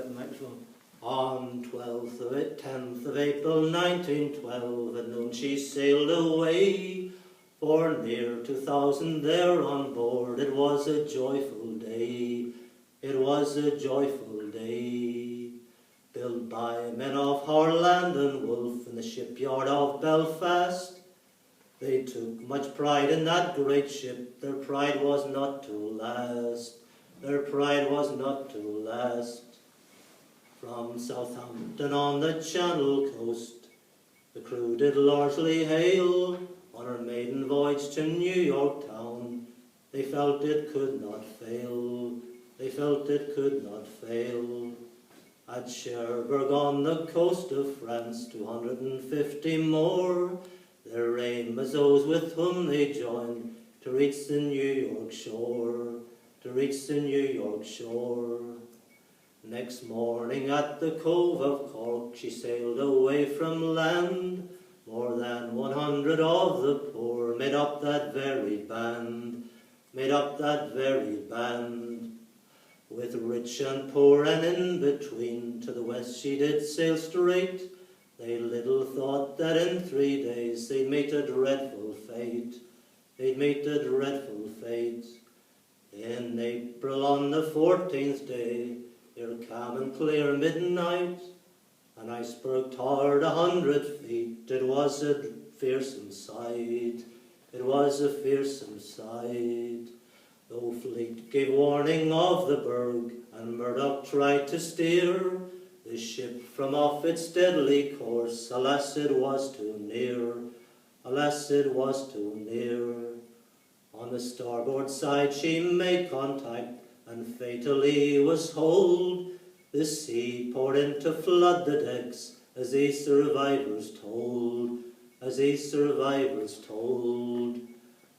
without the microphone. On 10th of April 1912, at noon she sailed away. For near 2,000 there on board, it was a joyful day. It was a joyful day. Built by men of Harland and Wolf in the shipyard of Belfast. They took much pride in that great ship. Their pride was not to last. Their pride was not to last. From Southampton on the Channel coast, the crew did largely hail. On her maiden voyage to New York town, they felt it could not fail. They felt it could not fail. At Cherbourg on the coast of France, 250 more. Their aim was those with whom they joined to reach the New York shore. To reach the New York shore. Next morning at the Cove of Cork, she sailed away from land. More than 100 of the poor made up that very band, made up that very band. With rich and poor and in between, to the west she did sail straight. They little thought that in 3 days they'd meet a dreadful fate. They'd meet a dreadful fate. In April on the 14th day, ere calm and clear midnight, an iceberg towered 100 feet. It was a fearsome sight. It was a fearsome sight. Though fleet gave warning of the berg, and Murdoch tried to steer the ship from off its deadly course, alas, it was too near. Alas, it was too near. On the starboard side she made contact, and fatally was holed. The sea poured in to flood the decks, as these survivors told, as these survivors told.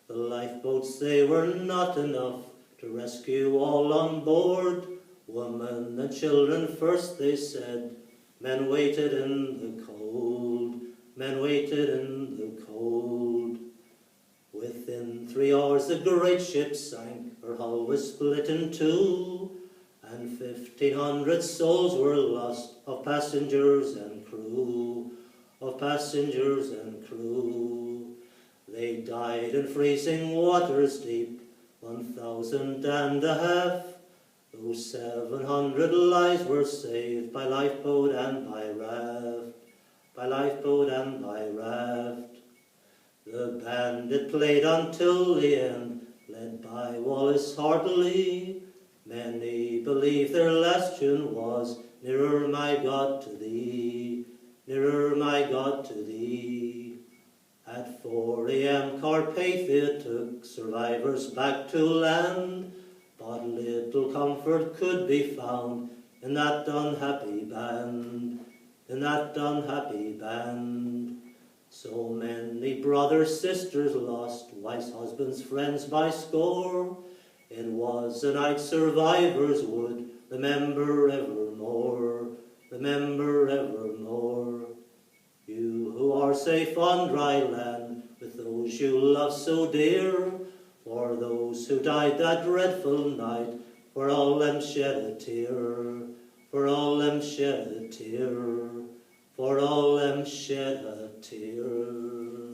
The lifeboats, they were not enough to rescue all on board. Women and children first, they said. Men waited in the cold. Men waited in the cold. Within 3 hours the great ship sank. Her hull was split in two, and 1,500 souls were lost, of passengers and crew, of passengers and crew. They died in freezing waters deep, 1,500. Those 700 lives were saved by lifeboat and by raft, by lifeboat and by raft. The band it played until the end, led by Wallace Hartley. Many believe their last tune was Nearer My God to Thee, Nearer My God to Thee. At 4 a.m. Carpathia took survivors back to land, but little comfort could be found in that unhappy band, in that unhappy band. So many brothers, sisters lost, wives, husbands, friends by score. It was a night survivors would remember evermore, remember evermore. You who are safe on dry land, with those you love so dear, for those who died that dreadful night, for all them shed a tear, for all them shed a tear, for all them shed a tear.